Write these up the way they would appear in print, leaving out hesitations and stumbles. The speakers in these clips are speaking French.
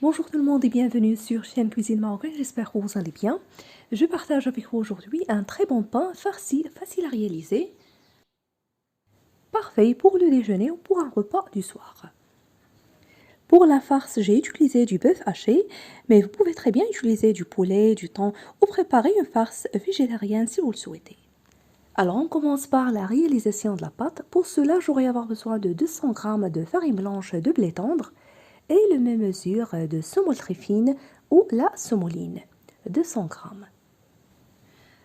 Bonjour tout le monde et bienvenue sur chaîne Cuisine Marocaine, j'espère que vous allez bien. Je partage avec vous aujourd'hui un très bon pain farci, facile à réaliser, parfait pour le déjeuner ou pour un repas du soir. Pour la farce, j'ai utilisé du bœuf haché, mais vous pouvez très bien utiliser du poulet, du thon ou préparer une farce végétarienne si vous le souhaitez. Alors on commence par la réalisation de la pâte. Pour cela, j'aurai avoir besoin de 200 g de farine blanche de blé tendre et la même mesure de semoule très fine ou la semouline, 200 g.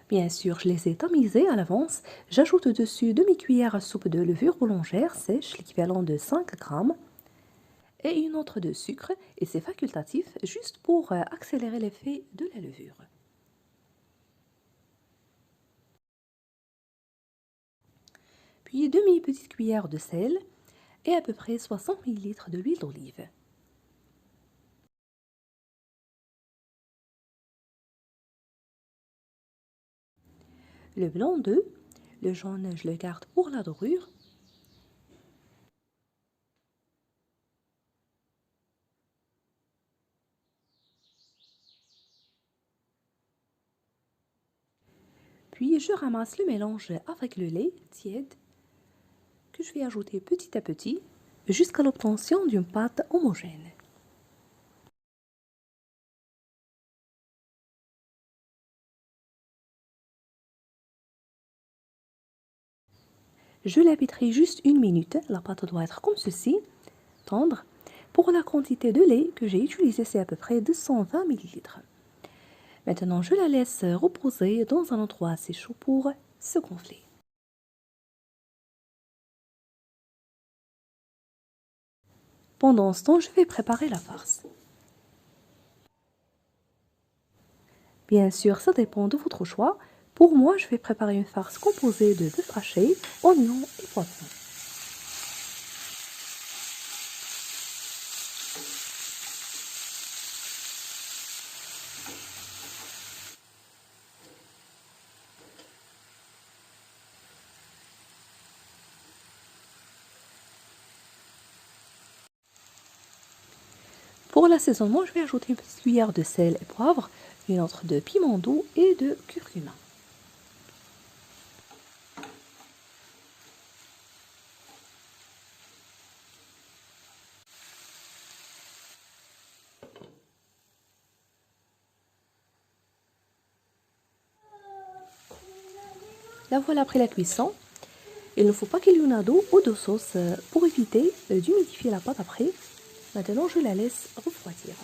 Bien sûr, je les ai tamisés à l'avance. J'ajoute au-dessus demi-cuillère à soupe de levure boulangère sèche, l'équivalent de 5 g, et une autre de sucre, et c'est facultatif, juste pour accélérer l'effet de la levure. Puis demi-petite cuillère de sel et à peu près 60 ml de l'huile d'olive. Le blanc d'œuf, le jaune je le garde pour la dorure. Puis je ramasse le mélange avec le lait tiède que je vais ajouter petit à petit jusqu'à l'obtention d'une pâte homogène. Je la pétris juste 1 minute, la pâte doit être comme ceci, tendre. Pour la quantité de lait que j'ai utilisé, c'est à peu près 220 ml. Maintenant, je la laisse reposer dans un endroit assez chaud pour se gonfler. Pendant ce temps, je vais préparer la farce. Bien sûr, ça dépend de votre choix. Pour moi, je vais préparer une farce composée de bœuf haché, oignons et poivrons. Pour l'assaisonnement, je vais ajouter une petite cuillère de sel et poivre, une autre de piment doux et de curcuma. La voilà après la cuisson. Il ne faut pas qu'il y ait une d'eau ou de sauce pour éviter d'humidifier la pâte après. Maintenant, je la laisse refroidir.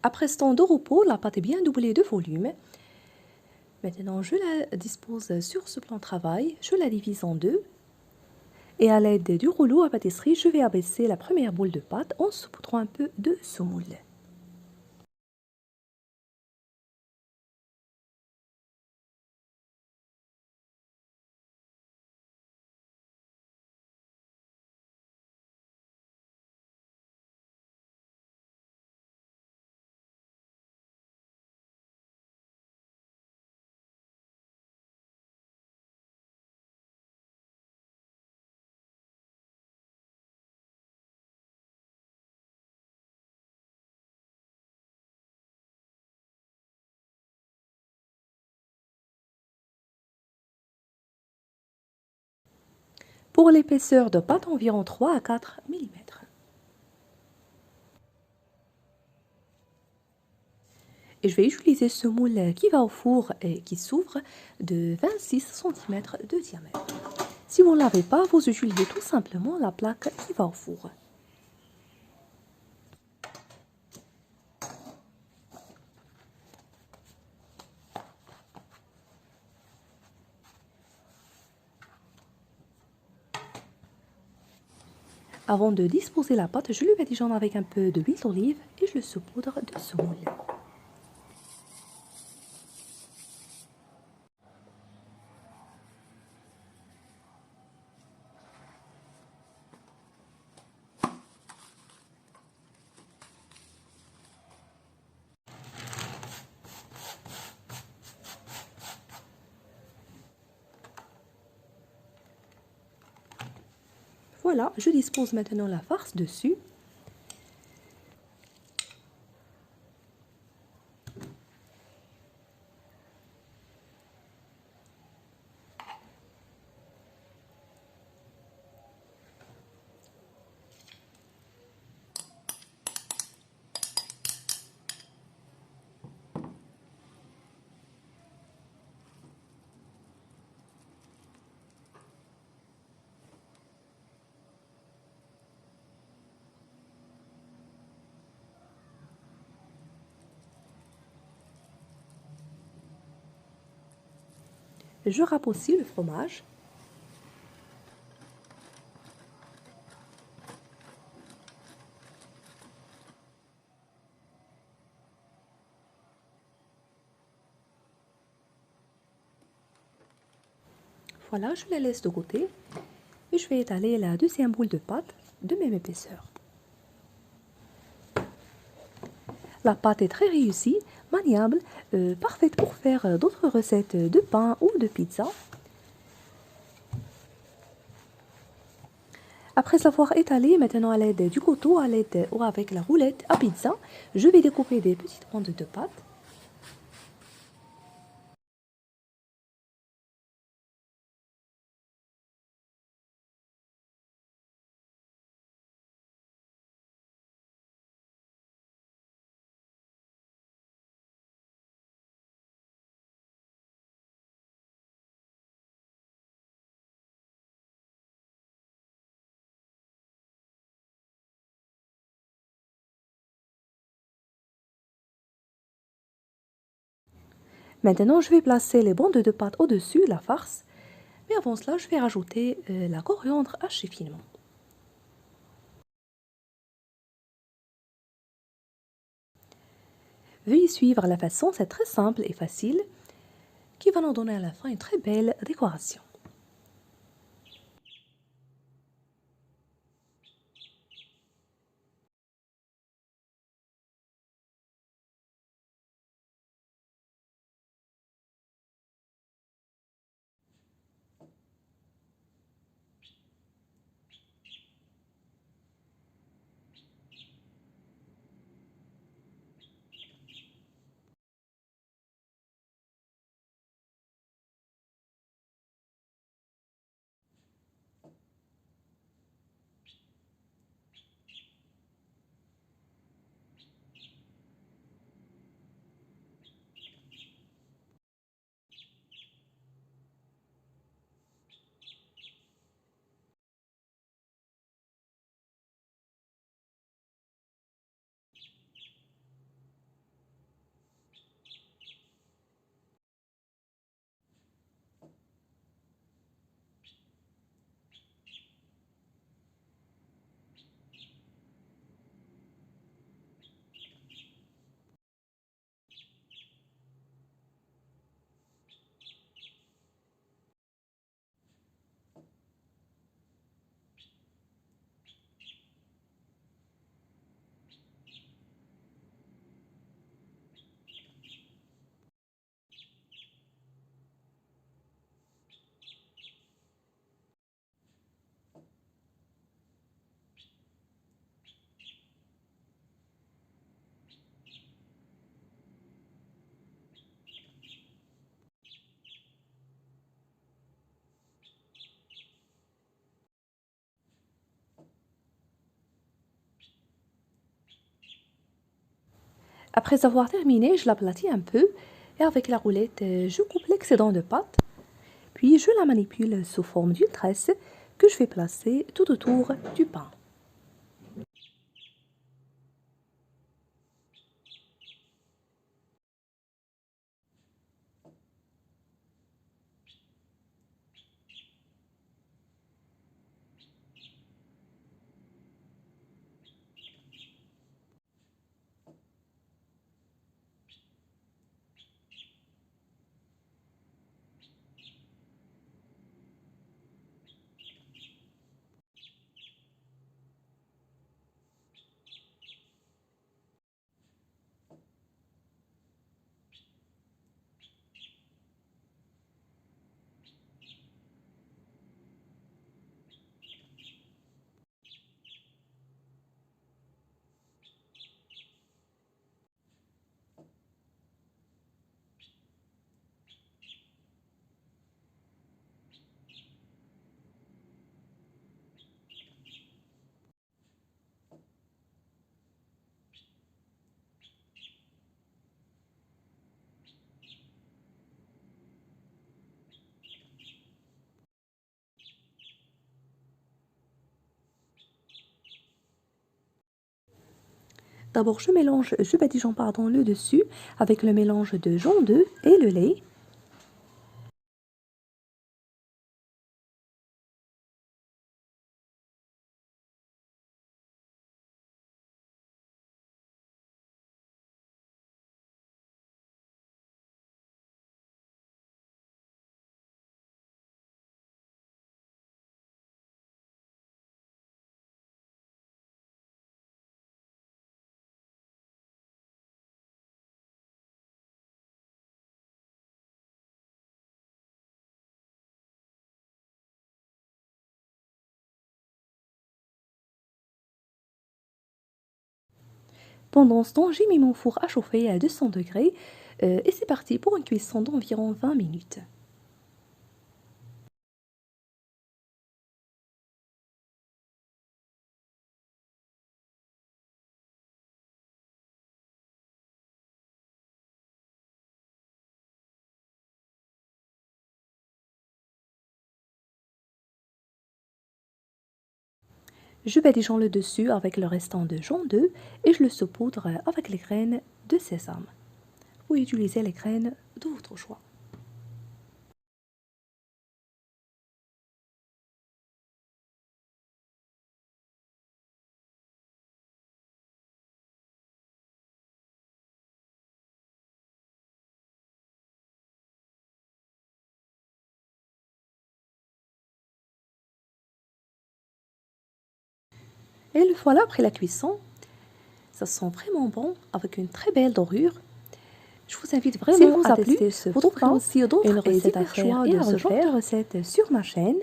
Après ce temps de repos, la pâte est bien doublée de volume. Maintenant, je la dispose sur ce plan de travail. Je la divise en deux. Et à l'aide du rouleau à pâtisserie, je vais abaisser la première boule de pâte en saupoudrant un peu de semoule. Pour l'épaisseur de pâte, environ 3 à 4 mm. Et je vais utiliser ce moule qui va au four et qui s'ouvre de 26 cm de diamètre. Si vous ne l'avez pas, vous utilisez tout simplement la plaque qui va au four. Avant de disposer la pâte, je le badigeonne avec un peu de huile d'olive et je le saupoudre de semoule. Voilà, je dispose maintenant la farce dessus. Je râpe aussi le fromage. Voilà, je la laisse de côté et je vais étaler la deuxième boule de pâte de même épaisseur. La pâte est très réussie, maniable, parfaite pour faire d'autres recettes de pain ou de pizza. Après l'avoir étalée, maintenant à l'aide du couteau, à l'aide ou avec la roulette à pizza, je vais découper des petites bandes de pâte. Maintenant, je vais placer les bandes de pâte au-dessus, la farce. Mais avant cela, je vais rajouter la coriandre hachée finement. Veuillez suivre la façon, c'est très simple et facile, qui va nous donner à la fin une très belle décoration. Après avoir terminé, je l'aplatis un peu et avec la roulette, je coupe l'excédent de pâte. Puis je la manipule sous forme d'une tresse que je vais placer tout autour du pain. D'abord, je badigeonne le dessus avec le mélange de jaune d'œuf et le lait. Pendant ce temps, j'ai mis mon four à chauffer à 200 degrés et c'est parti pour une cuisson d'environ 20 minutes. Je badigeonne le dessus avec le restant de jaune d'œuf et je le saupoudre avec les graines de sésame. Vous pouvez utiliser les graines de votre choix. Et le voilà après la cuisson. Ça sent vraiment bon avec une très belle dorure. Je vous invite vraiment à tester ce vous trouverez aussi d'autres recettes à faire et à ce genre de recettes sur ma chaîne.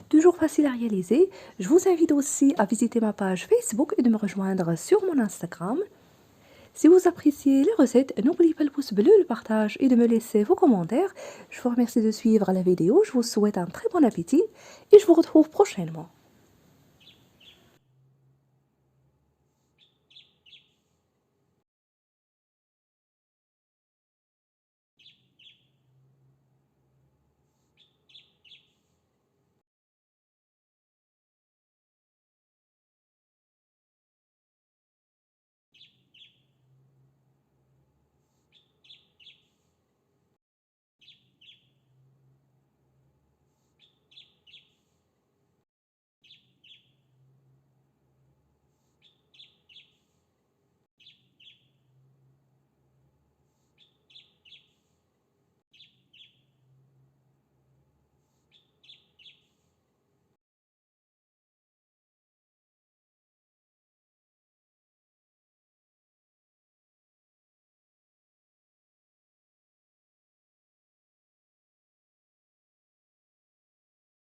Toujours facile à réaliser. Je vous invite aussi à visiter ma page Facebook et de me rejoindre sur mon Instagram. Si vous appréciez les recettes, n'oubliez pas le pouce bleu, le partage et de me laisser vos commentaires. Je vous remercie de suivre la vidéo. Je vous souhaite un très bon appétit et je vous retrouve prochainement.